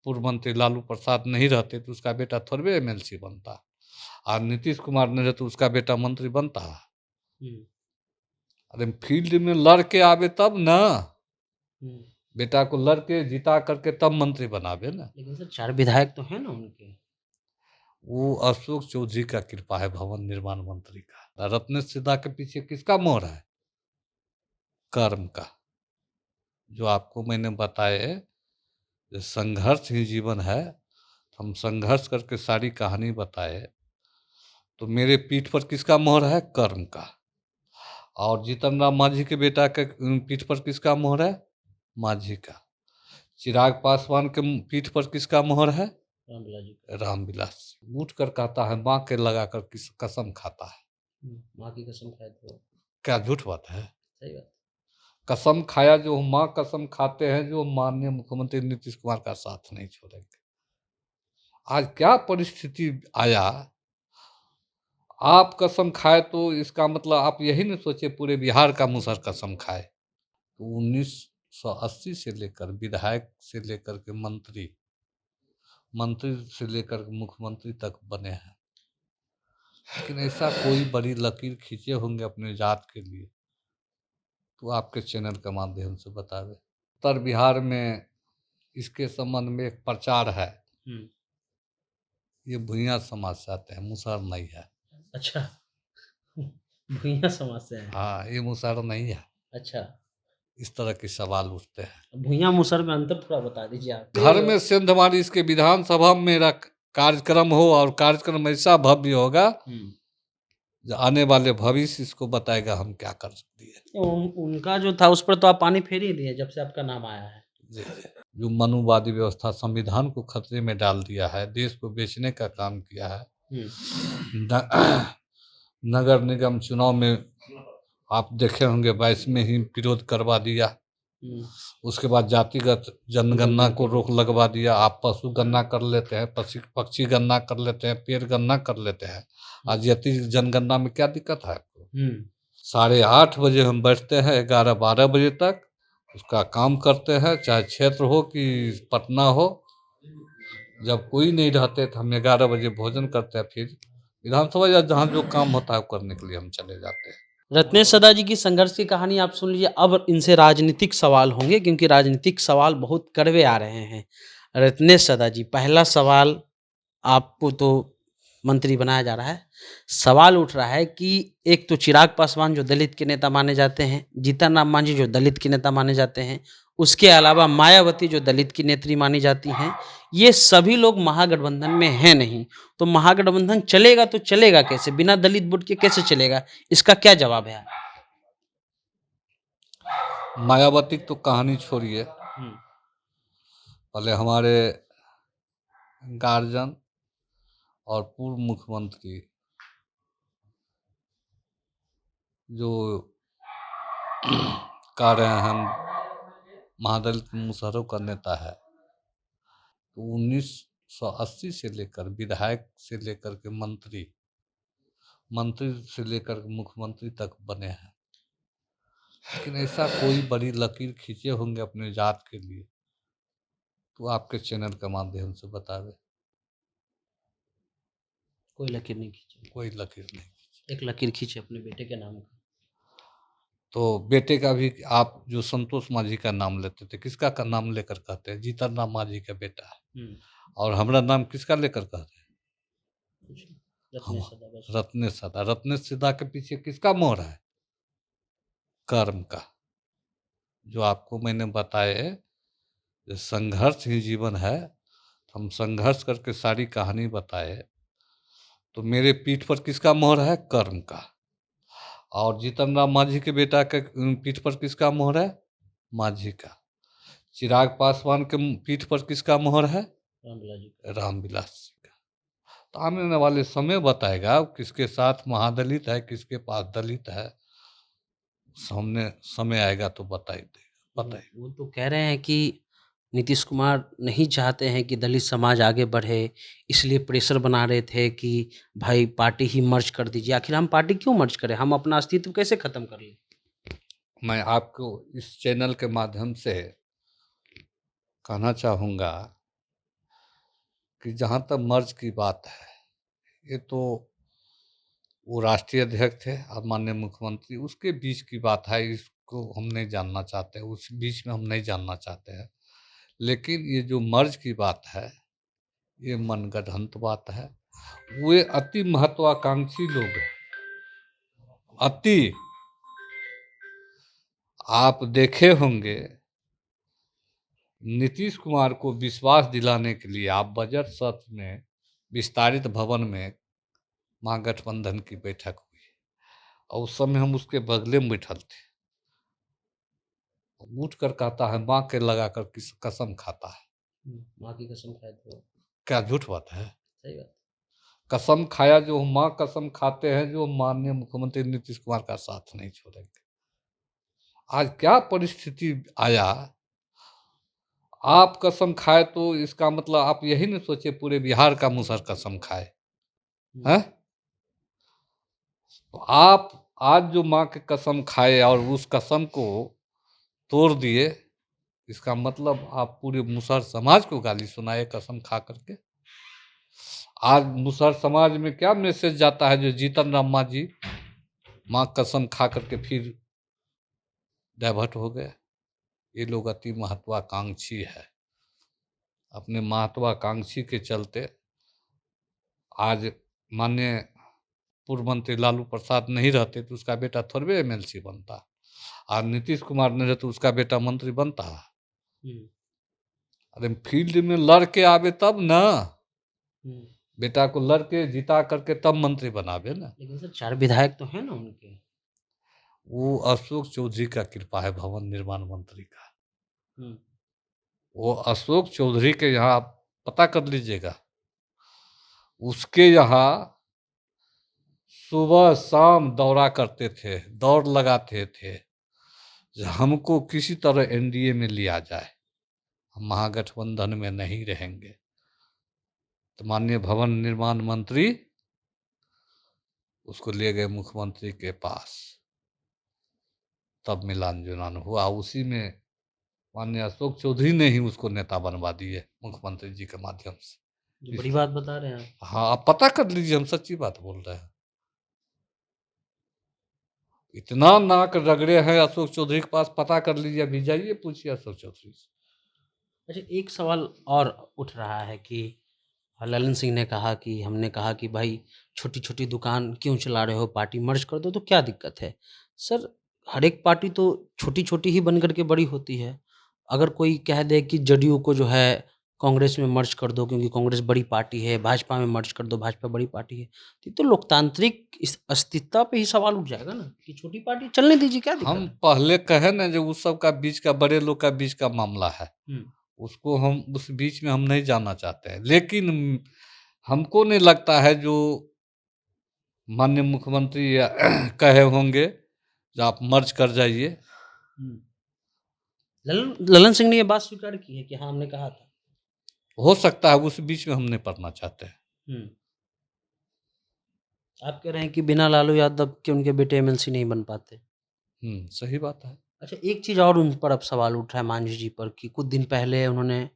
पूर्व मंत्री लालू प्रसाद नहीं रहते तो उसका बेटा थोड़े एमएलसी बनता, और नीतीश कुमार नहीं रहते तो उसका बेटा मंत्री बनता। अरे फील्ड में लड़ के आवे तब ना, बेटा को लड़ के जिता करके तब मंत्री बनावे ना। लेकिन सर 4 विधायक तो हैं ना उनके। वो अशोक चौधरी का कृपा है, भवन निर्माण मंत्री का। रत्नेश सिन्हा के पीछे किसका मोहर है? कर्म का। जो आपको मैंने बताए, संघर्ष ही जीवन है, हम संघर्ष करके सारी कहानी बताए। तो मेरे पीठ पर किसका मोहर है? कर्म का। और जीतन राम मांझी के बेटा के पीठ पर किसका मोहर है? मांझी का। चिराग पासवान के पीठ पर किसका मोहर है? रामविलास। उठ कर कहता है माँ के लगा कर किस कसम खाता है। माँ की कसम खाए तो क्या झूठ बात है? सही बात। कसम खाया, जो माँ कसम खाते हैं, जो माननीय मुख्यमंत्री नीतीश कुमार का साथ नहीं छोड़ेंगे। आज क्या परिस्थिति आया, आप कसम खाए तो इसका मतलब आप यही नहीं सोचे पूरे बिहार का मुसहर कसम खाए। तो 1980 से लेकर विधायक से लेकर के मंत्री, मंत्री से लेकर के मुख्यमंत्री तक बने हैं, लेकिन ऐसा कोई बड़ी लकीर खींचे होंगे अपने जात के लिए तो आपके चैनल के माध्यम से बता दें। उत्तर बिहार में इसके संबंध में एक प्रचार है, ये भुइयां समाज से आते हैं, मुसहर नहीं है। अच्छा, भुइयां समाज से है। हाँ, ये मुसहर नहीं है। अच्छा, इस तरह के सवाल उठते हैं। भुइयां मुसहर में अंतर थोड़ा बता दीजिए आप। घर में सेंधमारी इसके विधानसभा में मेरा कार्यक्रम हो, और कार्यक्रम ऐसा भव्य होगा जो आने वाले भविष्य इसको बताएगा हम क्या कर सकती है। उनका जो था उस पर तो आप पानी फेर ही दिए जब से आपका नाम आया है। जी, जो मनुवादी व्यवस्था संविधान को खतरे में डाल दिया है, देश को बेचने का काम किया है। नगर निगम चुनाव में आप देखे होंगे 22 में ही विरोध करवा दिया। उसके बाद जातिगत जनगणना को रोक लगवा दिया। आप पशु गणना कर लेते हैं, पक्षी गणना कर लेते हैं, पेड़ गणना कर लेते हैं। आज जाति जनगणना में क्या दिक्कत है आपको? 8:30 बजे हम बैठते हैं, 11-12 बजे तक उसका काम करते हैं, चाहे क्षेत्र हो कि पटना हो। जब कोई नहीं रहते तो हम 11 बजे भोजन करते हैं, फिर विधानसभा या जहाँ जो काम होता है करने के लिए हम चले जाते हैं। रत्नेश सदा जी की संघर्ष की कहानी आप सुन लीजिए। अब इनसे राजनीतिक सवाल होंगे क्योंकि राजनीतिक सवाल बहुत कड़वे आ रहे हैं। रत्नेश सदा जी, पहला सवाल, आपको तो मंत्री बनाया जा रहा है, सवाल उठ रहा है कि एक तो चिराग पासवान जो दलित के नेता माने जाते हैं, जीतन राम मांझी जो दलित के नेता माने जाते हैं, उसके अलावा मायावती जो दलित की नेत्री मानी जाती हैं, ये सभी लोग महागठबंधन में हैं नहीं। तो महागठबंधन चलेगा तो चलेगा कैसे? बिना दलित वोट के कैसे चलेगा? इसका क्या जवाब है? मायावती तो कहानी छोड़िए, पहले हमारे गार्जियन और पूर्व मुख्यमंत्री जो कह रहे हैं हम महादलित मुसहरों का नेता है, तो 1980 से लेकर विधायक से लेकर के मंत्री, मंत्री से लेकर के मुख्यमंत्री तक बने हैं, लेकिन ऐसा कोई बड़ी लकीर खींचे होंगे अपने जात के लिए तो आपके चैनल के माध्यम से बता दें। कोई लकीर नहीं खींचे। कोई लकीर नहीं खींचे। एक लकीर खींचे अपने बेटे के नाम का। तो बेटे का भी आप जो संतोष मांझी का नाम लेते थे, किसका का नाम लेकर कहते हैं? जीतन राम मांझी का बेटा है। और हमारा नाम किसका लेकर कहते हैं? रत्नेश सदा। रत्नेश सिन्हा के पीछे किसका मोहर है? कर्म का। जो आपको मैंने बताए, संघर्ष ही जीवन है, हम संघर्ष करके सारी कहानी बताए। तो मेरे पीठ पर किसका मोहर है? कर्म का। और जीतन राम मांझी के बेटा के पीठ पर किसका मोहर है? मांझी का। चिराग पासवान के पीठ पर किसका मोहर है? रामविलास जी का। तो आने वाले समय बताएगा किसके साथ महादलित है, किसके पास दलित है। सामने समय आएगा तो बताइए। वो तो कह रहे हैं कि नीतीश कुमार नहीं चाहते हैं कि दलित समाज आगे बढ़े, इसलिए प्रेशर बना रहे थे कि भाई पार्टी ही मर्ज कर दीजिए। आखिर हम पार्टी क्यों मर्ज करें? हम अपना अस्तित्व कैसे खत्म कर लें? मैं आपको इस चैनल के माध्यम से कहना चाहूँगा कि जहाँ तक मर्ज की बात है, ये तो वो राष्ट्रीय अध्यक्ष थे और माननीय मुख्यमंत्री, उसके बीच की बात है, इसको हम नहीं जानना चाहते, उस बीच में हम नहीं जानना चाहते हैं। लेकिन ये जो मर्ज की बात है, ये मनगढ़ंत बात है। वे अति महत्वाकांक्षी लोग हैं, अति। आप देखे होंगे, नीतीश कुमार को विश्वास दिलाने के लिए आप बजट सत्र में विस्तारित भवन में महागठबंधन की बैठक हुई और उस समय हम उसके बगले में बैठल थे। उठ कर कहता है माँ के लगा कर किस कसम खाता है। माँ की कसम खाए तो क्या झूठ बात है? सही बात। कसम खाया, जो माँ कसम खाते हैं, जो माननीय मुख्यमंत्री नीतीश कुमार का साथ नहीं छोड़ेंगे। आज क्या परिस्थिति आया, आप कसम खाए तो इसका मतलब आप यही नहीं सोचे पूरे बिहार का मुसहर कसम खाए हैं। तो आप आज जो माँ के कसम खाए और उस कसम को तोड़ दिए, इसका मतलब आप पूरे मुसहर समाज को गाली सुनाए कसम खा करके। आज मुसहर समाज में क्या मैसेज जाता है, जो जीतन राम मांझी माँ कसम खा करके फिर डाइवर्ट हो गए। ये लोग अति महत्वाकांक्षी है। अपने महत्वाकांक्षी के चलते आज माननीय पूर्व मंत्री लालू प्रसाद नहीं रहते तो उसका बेटा थोड़े एमएलसी बनता, और नीतीश कुमार नहीं रहते तो उसका बेटा मंत्री बनता। अरे फील्ड में लड़ के आवे तब ना, बेटा को लड़के जिता करके तब मंत्री बनावे ना। लेकिन सर 4 विधायक तो हैं ना उनके। वो अशोक चौधरी का कृपा है, भवन निर्माण मंत्री का। वो अशोक चौधरी के यहाँ आप पता कर लीजिएगा, उसके यहाँ सुबह शाम दौरा करते थे, दौड़ लगाते थे, हमको किसी तरह एनडीए में लिया जाए, हम महागठबंधन में नहीं रहेंगे। तो माननीय भवन निर्माण मंत्री उसको ले गए मुख्यमंत्री के पास, तब मिलान जुलान हुआ। उसी में माननीय अशोक चौधरी ने ही उसको नेता बनवा दिए मुख्यमंत्री जी के माध्यम से। जो बड़ी बात बता रहे हैं। हाँ, आप पता कर लीजिए, हम सच्ची बात बोल रहे हैं। इतना नाक रगड़े हैं अशोक चौधरी के पास, पता कर लीजिए, अभी जाइए पूछिए अशोक चौधरी से। अच्छा, एक सवाल और उठ रहा है कि ललन सिंह ने कहा कि हमने कहा कि भाई छोटी-छोटी दुकान क्यों चला रहे हो, पार्टी मर्ज कर दो तो क्या दिक्कत है? सर, हर एक पार्टी तो छोटी-छोटी ही बन कर के बड़ी होती है। अगर कोई कह दे कि जदयू को जो है कांग्रेस में मर्ज कर दो क्योंकि कांग्रेस बड़ी पार्टी है, भाजपा में मर्ज कर दो, भाजपा बड़ी पार्टी है। तो ये तो लोकतांत्रिक इस अस्तित्व पे ही सवाल उठ जाएगा ना कि छोटी पार्टी चलने दीजिए, क्या दिक्कत हम है? पहले कहे ना, जो उस सब का बीच का, बड़े लोग का बीच का मामला है, उसको हम उस बीच में हम नहीं जाना चाहते हैं। लेकिन हमको नहीं लगता है जो माननीय मुख्यमंत्री कहे होंगे जो आप मर्ज कर जाइए। ललन सिंह ने ये बात स्वीकार की है कि हाँ, हमने कहा था। हो सकता है, उस बीच में हम नहीं पढ़ना चाहते हैं। आप कह रहे हैं कि बिना लालू यादव के उनके बेटे एमएलसी नहीं बन पाते। सही बात है। अच्छा, एक चीज़ और उन पर अब सवाल उठ रहा है मांझी जी पर कि कुछ दिन पहले उन्होंने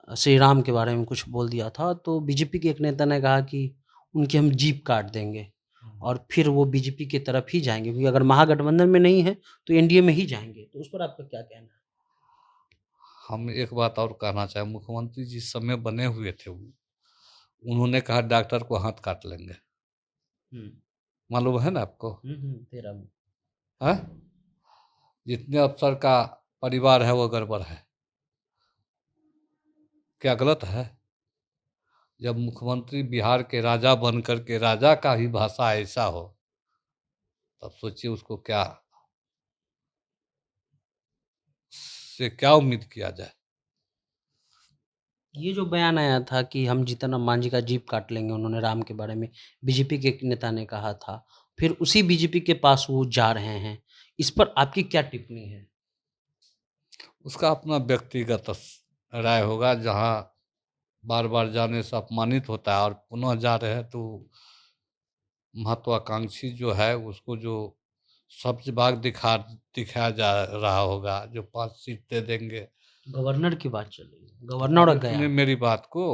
श्री राम के बारे में कुछ बोल दिया था, तो बीजेपी के एक नेता ने कहा कि उनकी हम जीप काट देंगे और फिर वो बीजेपी की तरफ ही जाएँगे, क्योंकि अगर महागठबंधन में नहीं है तो एनडीए में ही जाएँगे। तो उस पर आपका क्या कहना है? हम एक बात और कहना चाहें, मुख्यमंत्री जिस समय बने हुए थे उन्होंने कहा डॉक्टर को हाथ काट लेंगे। मालूम है ना आपको? 13 में। हाँ, जितने अफसर का परिवार है वो गड़बड़ है। क्या गलत है? जब मुख्यमंत्री बिहार के राजा बन करके राजा का ही भाषा ऐसा हो, तब सोचिए उसको क्या से क्या उम्मीद किया जाए। ये जो बयान आया था कि हम जीतन राम मांझी का जीप काट लेंगे, उन्होंने राम के बारे में बीजेपी के एक नेता ने कहा था, फिर उसी बीजेपी के पास वो जा रहे हैं। इस पर आपकी क्या टिप्पणी है? उसका अपना व्यक्तिगत राय होगा। जहाँ बार बार जाने से अपमानित होता है और पुनः जा रहे हैं, तो महत्वाकांक्षी जो है उसको जो सब्ज बाग दिखाया जा रहा होगा, जो 5 सीट दे देंगे। गवर्नर की बात चल रही है, गवर्नर और गया। सुनिए मेरी बात को,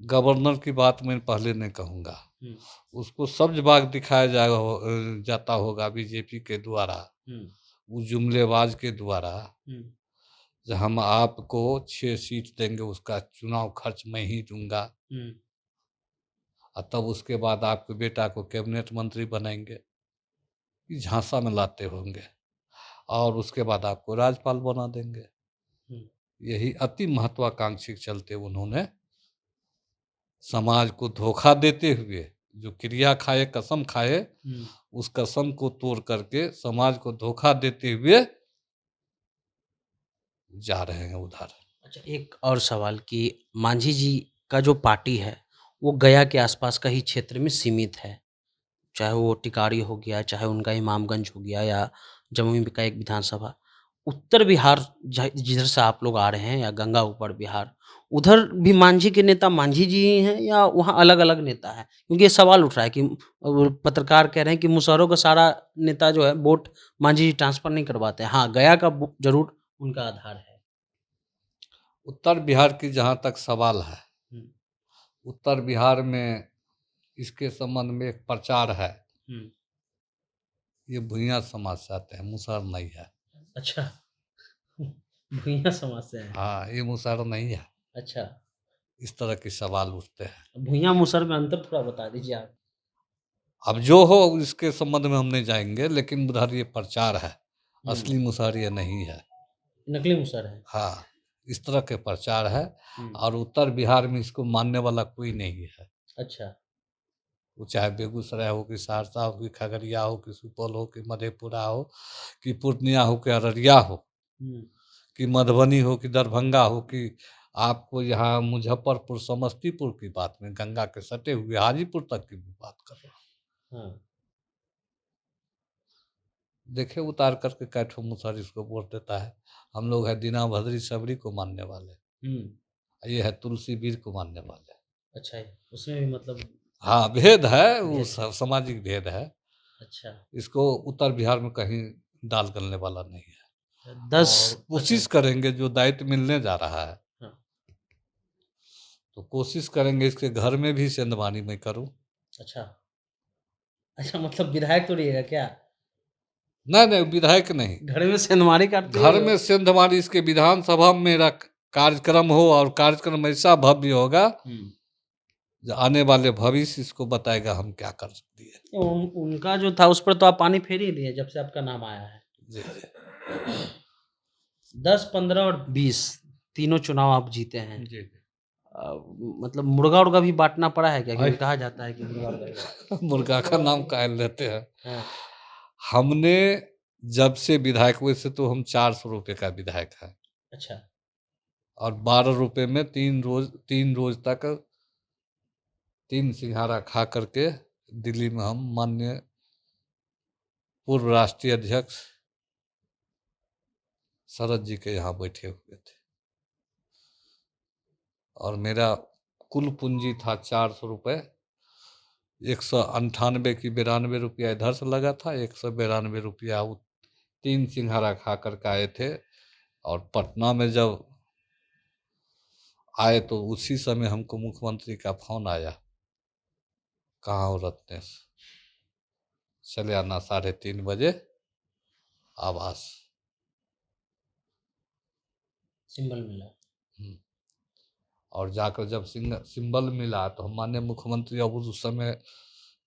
गवर्नर की बात मैं पहले नहीं कहूँगा। हुँ, उसको सब्ज बाग दिखाया जाता होगा बीजेपी के द्वारा, हुँ, वो जुमलेबाज के द्वारा, हुँ, जो हम आपको 6 सीट देंगे, उसका चुनाव खर्च मैं ही दूंगा, हुँ, और तब उसके बाद आपके बेटा को कैबिनेट मंत्री बनाएंगे, ये झांसा में लाते होंगे, और उसके बाद आपको राज्यपाल बना देंगे। हुँ, यही अति महत्वाकांक्षी के चलते उन्होंने समाज को धोखा देते हुए, जो क्रिया खाए कसम खाए, हुँ। उस कसम को तोड़ करके समाज को धोखा देते हुए जा रहे हैं उधर। अच्छा, एक और सवाल कि मांझी जी का जो पार्टी है, वो गया के आसपास का ही क्षेत्र में सीमित है। चाहे वो टिकारी हो गया, चाहे उनका इमामगंज हो गया या जमुई का एक विधानसभा। उत्तर बिहार जिधर से आप लोग आ रहे हैं या गंगा ऊपर बिहार, उधर भी मांझी के नेता मांझी जी ही हैं या वहाँ अलग-अलग नेता हैं? क्योंकि ये सवाल उठ रहा है कि पत्रकार कह रहे हैं कि मुशहरों का सारा नेता जो है वोट मांझी जी ट्रांसफ़र नहीं करवाते हैं। हाँ, गया का ज़रूर उनका आधार है। उत्तर बिहार की जहाँ तक सवाल है, हुँ, उत्तर बिहार में इसके संबंध में एक प्रचार है, हुँ। ये भूइयाँ समाज से आते हैं, मुसहर नहीं है। अच्छा। भुइयाँ समाज से हैं। हाँ, ये मुसहर नहीं है। अच्छा, इस तरह के सवाल उठते हैं। भुइयाँ मुसहर में अंतर थोड़ा बता दीजिए आप? अब जो हो इसके संबंध में हम नहीं जाएंगे, लेकिन उधर ये प्रचार है, हुँ, असली मुसहर ये नहीं है। नकली मुसहर है। हाँ, इस तरह के प्रचार है, हुँ, और उत्तर बिहार में इसको मानने वाला कोई नहीं है। अच्छा। वो चाहे बेगूसराय हो, कि सहरसा हो, कि खगड़िया हो, कि सुपौल हो, कि मधेपुरा हो, कि पूर्णिया हो, कि अररिया हो, हुँ, कि मधुबनी हो, कि दरभंगा हो, कि आपको यहाँ मुजफ्फरपुर समस्तीपुर की बात में गंगा के सटे हुए हाजीपुर तक की भी बात कर रहा हूँ। हाँ। देखिए उतार करके कैठो मुसहर इसको वोट देता है। हम लोग है दीना भद्री सबरी को मानने वाले, हुँ, ये है तुलसी बीर को मानने वाले। अच्छा है, उसमें भी मतलब हाँ, भेद है, वो भेद है। सामाजिक भेद है। अच्छा, इसको उत्तर बिहार में कहीं दाल गलने वाला नहीं है। 10 और अच्छा, कोशिश करेंगे, जो दायित्व मिलने जा रहा है, हाँ, तो कोशिश करेंगे इसके घर में भी सेंधमारी मैं करूं। अच्छा। अच्छा मतलब विधायक तो रहिएगा क्या? नहीं नहीं, विधायक नहीं, घर में सेंधमारी काटते घर में सेंधमारी, इसके विधानसभा में मेरा कार्यक्रम हो, और कार्यक्रम ऐसा भव्य होगा, हुँ, जो आने वाले भविष्य इसको बताएगा हम क्या कर सकती है। उनका जो था उस पर तो आप पानी फेर ही दिए जब से आपका नाम आया है। जी जी 10, 15 और 20 तीनों चुनाव आप जीते हैं। जी। मतलब मुर्गा-उर्गा भी बाँटना पड़ा है क्या? आय, क्योंकि कहा जाता है कि मुर्गा-उर्गा भी मुर्गा का नाम काहे लेते हैं। हाँ, हमने जब से विधायक, वैसे तो हम 400 रुपये का विधायक है, अच्छा, और 12 रुपये में 3 रोज तक 3 सिंघाड़ा खा करके दिल्ली में हम माननीय पूर्व राष्ट्रीय अध्यक्ष शरद जी के यहाँ बैठे हुए थे, और मेरा कुल पूंजी था 400 रुपये। 198 की 92 रुपया इधर से लगा था, 192 रुपया वो 3 सिंघाड़ा खा करके आए थे। और पटना में जब आए तो उसी समय हमको मुख्यमंत्री का फोन आया, कहाँ हो रत्नेश, चले आना 3:30 बजे आवास। सिंबल मिला। हम्म। और जाकर जब सिंबल मिला, तो हम माननीय मुख्यमंत्री, अब उस समय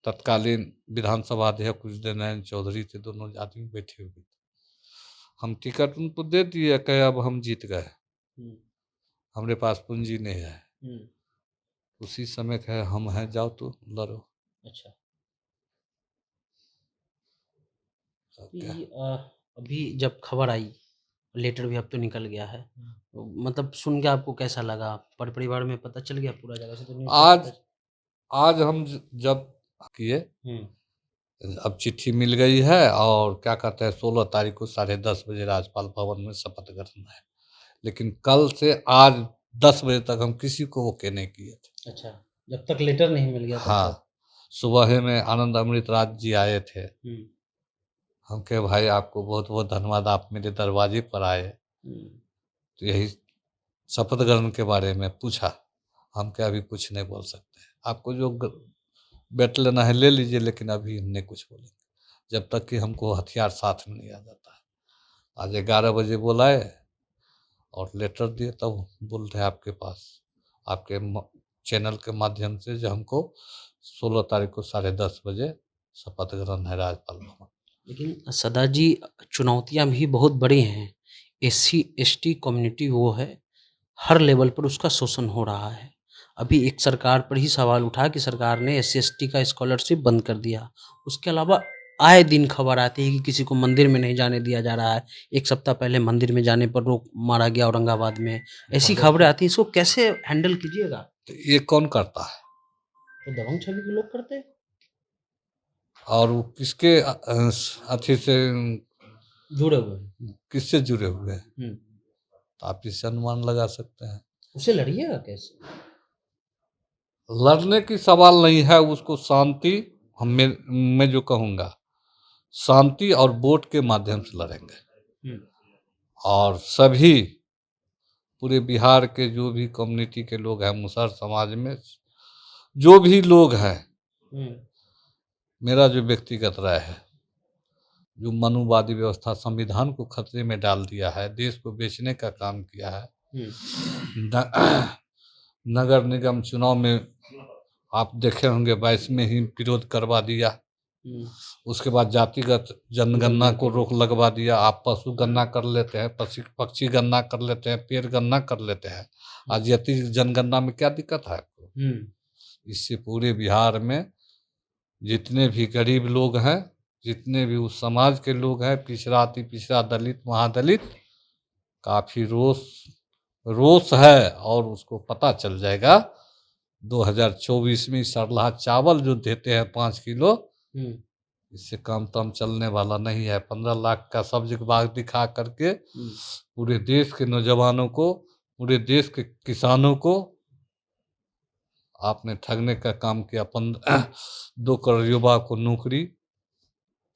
तत्कालीन विधानसभा अध्यक्ष उदय नारायण चौधरी थे, दोनों आदमी बैठे हुए थे। हम टिकट उनको दे दिए, कहे अब हम जीत गए, हुँ, हमारे पास पूंजी नहीं है। हुँ, उसी समय कहे हम हैं, जाओ तो लड़ो। अच्छा। अब क्या। ये अभी जब खबर आई, लेटर भी अब तो निकल गया है, तो मतलब सुन के आपको कैसा लगा? परिवार में पता चल गया पूरा जगह से तो न्यूज़ पे पता आज आज हम जब किए, हुँ, अब चिट्ठी मिल गई है, और क्या कहते हैं, 16 तारीख को 10:30 बजे राज्यपाल भवन में शपथ ग्रहण है। लेकिन कल से आज 10 बजे तक हम किसी को ओके नहीं किए थे। अच्छा, जब तक लेटर नहीं मिल गया तब हाँ, तक सुबह में आनंद अमृत राज जी आए थे। हुँ, हम कहे भाई आपको बहुत बहुत धन्यवाद, आप मेरे दरवाजे पर आए। हुँ, तो यही शपथ ग्रहण के बारे में पूछा, हम क्या अभी कुछ नहीं बोल सकते हैं। आपको जो बेट लेना है ले लीजिए, लेकिन अभी हम नहीं कुछ बोलेंगे जब तक कि हमको हथियार साथ में नहीं आ जाता है। आज 11 बजे बुलाए और लेटर दिए, तब बोल रहे आपके पास आपके चैनल के माध्यम से जो हमको 16 तारीख को 10:30 बजे शपथ ग्रहण है राज्यपाल भवन। लेकिन सदा जी, चुनौतियाँ भी बहुत बड़ी हैं। एससी एसटी कम्युनिटी वो है, हर लेवल पर उसका शोषण हो रहा है। अभी एक सरकार पर ही सवाल उठा कि सरकार ने एससी एसटी का स्कॉलरशिप बंद कर दिया। उसके अलावा आए दिन खबर आती है कि किसी को मंदिर में नहीं जाने दिया जा रहा है। 1 सप्ताह पहले मंदिर में जाने पर रोक मारा गया औरंगाबाद में। ऐसी खबरें आती हैं, इसको कैसे हैंडल कीजिएगा? तो ये कौन करता है? तो दबंग छवि के लोग करते हैं। और वो किसके अथी से जुड़े हुए हैं। किससे जुड़े हुए हैं? तो आप इससे अनुमान लगा सकते हैं। उससे लड़िएगा कैसे? लड़ने की सवाल नहीं है, उसको शांति, मैं जो कहूँगा शांति और वोट के माध्यम से लड़ेंगे। और सभी पूरे बिहार के जो भी कम्युनिटी के लोग हैं, मुसहर समाज में जो भी लोग हैं, मेरा जो व्यक्तिगत राय है, जो मनुवादी व्यवस्था संविधान को खतरे में डाल दिया है, देश को बेचने का काम किया है। नगर निगम चुनाव में आप देखे होंगे 22 में ही विरोध करवा दिया। उसके बाद जातिगत जनगणना को रोक लगवा दिया। आप पशु गणना कर लेते हैं, पक्षी गणना कर लेते हैं, पेड़ गणना कर लेते हैं। आज जाति जनगणना में क्या दिक्कत है आपको? इससे पूरे बिहार में जितने भी गरीब लोग हैं, जितने भी उस समाज के लोग हैं, पिछड़ा अति पिछड़ा, दलित महादलित, काफ़ी रोष है। और उसको पता चल जाएगा 2024 में सरलाहा चावल जो देते हैं 5 किलो, इससे काम तम चलने वाला नहीं है। 15 लाख का सब्जी बाग दिखा करके पूरे देश के नौजवानों को, पूरे देश के किसानों को आपने ठगने का काम किया। 2 करोड़ युवा को नौकरी,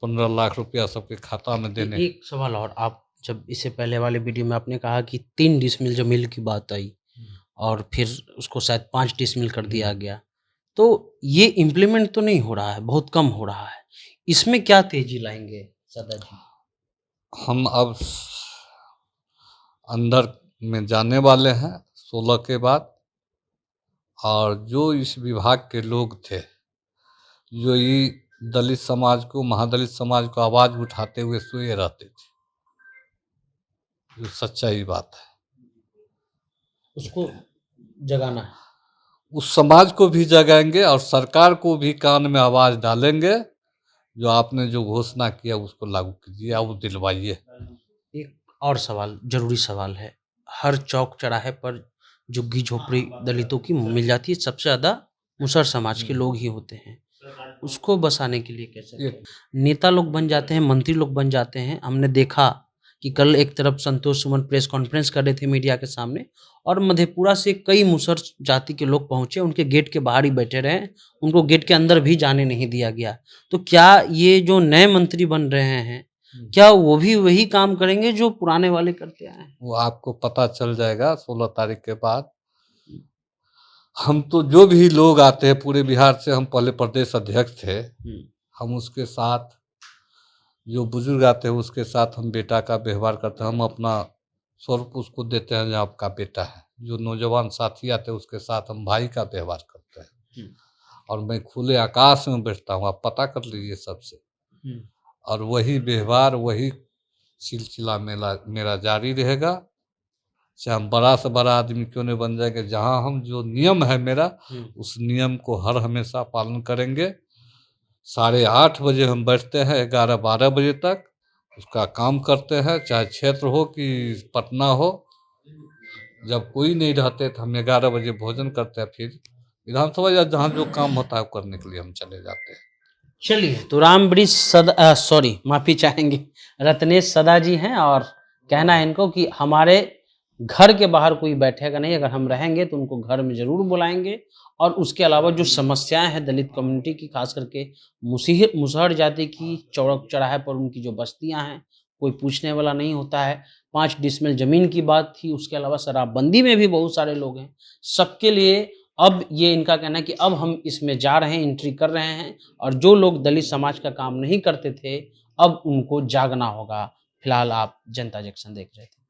15 लाख रुपया सबके खाता में देने। एक सवाल और, आप जब इससे पहले वाले वीडियो में आपने कहा कि 3 डिसमिल जमीन की बात आई और फिर उसको शायद 5 डिसमिल कर दिया गया, तो ये इम्प्लीमेंट तो नहीं हो रहा है, बहुत कम हो रहा है। इसमें क्या तेजी लाएंगे सदा जी? हम अब अंदर में जाने वाले हैं 16 के बाद। और जो इस विभाग के लोग थे, जो ये दलित समाज को, महादलित समाज को आवाज उठाते हुए सोए रहते थे, जो सच्चाई बात है, उसको जगाना है। उस समाज को भी जगाएंगे और सरकार को भी कान में आवाज डालेंगे। जो आपने जो घोषणा किया उसको लागू कीजिए, आप दिलवाइए। एक और सवाल, जरूरी सवाल है। हर चौक चौराहे पर झुग्गी झोपड़ी दलितों की मिल जाती है, सबसे ज़्यादा मुसहर समाज के लोग ही होते हैं। उसको बसाने के लिए कैसे करें? नेता लोग बन जाते हैं, मंत्री लोग बन जाते हैं। हमने देखा कि कल एक तरफ संतोष सुमन प्रेस कॉन्फ्रेंस कर रहे थे मीडिया के सामने, और मधेपुरा से कई मुसहर जाति के लोग पहुंचे, उनके गेट के बाहर ही बैठे रहे, उनको गेट के अंदर भी जाने नहीं दिया गया। तो क्या ये जो नए मंत्री बन रहे हैं, क्या वो भी वही काम करेंगे जो पुराने वाले करते आए हैं? वो आपको पता चल जाएगा 16 तारीख के बाद। हम तो जो भी लोग आते हैं पूरे बिहार से, हम पहले प्रदेश अध्यक्ष थे, हम उसके साथ जो बुजुर्ग आते हैं उसके साथ हम बेटा का व्यवहार करते हैं। हम अपना स्वरूप उसको देते हैं जो आपका बेटा है। जो नौजवान साथी आते हैं उसके साथ हम भाई का व्यवहार करते हैं। और मैं खुले आकाश में बैठता हूँ, आप पता कर लीजिए सबसे। और वही व्यवहार, वही सिलसिला मेरा जारी रहेगा, चाहे हम बड़ा से बड़ा आदमी क्यों नहीं बन जाएंगे। जहाँ हम जो नियम है मेरा, उस नियम को हर हमेशा पालन करेंगे। 8:30 बजे हम बैठते हैं, 11-12 बजे तक उसका काम करते हैं, चाहे क्षेत्र हो कि पटना हो। जब कोई नहीं रहते तो हम 11 बजे भोजन करते हैं, फिर विधानसभा या जहाँ जो काम होता है वो करने के लिए हम चले जाते हैं। चलिए, तो रामवृक्ष सॉरी माफ़ी चाहेंगे, रत्नेश सदा जी हैं, और कहना है इनको कि हमारे घर के बाहर कोई बैठेगा नहीं, अगर हम रहेंगे तो उनको घर में ज़रूर बुलाएंगे। और उसके अलावा जो समस्याएं हैं दलित कम्युनिटी की, खास करके मुसहर जाति की, चौक चौराहे पर उनकी जो बस्तियां हैं, कोई पूछने वाला नहीं होता है। 5 डिसमिल ज़मीन की बात थी, उसके अलावा शराबबंदी में भी बहुत सारे लोग हैं। सबके लिए अब ये इनका कहना है कि अब हम इसमें जा रहे हैं, एंट्री कर रहे हैं और जो लोग दलित समाज का काम नहीं करते थे, अब उनको जागना होगा। फिलहाल आप जनता जंक्शन देख रहे थे।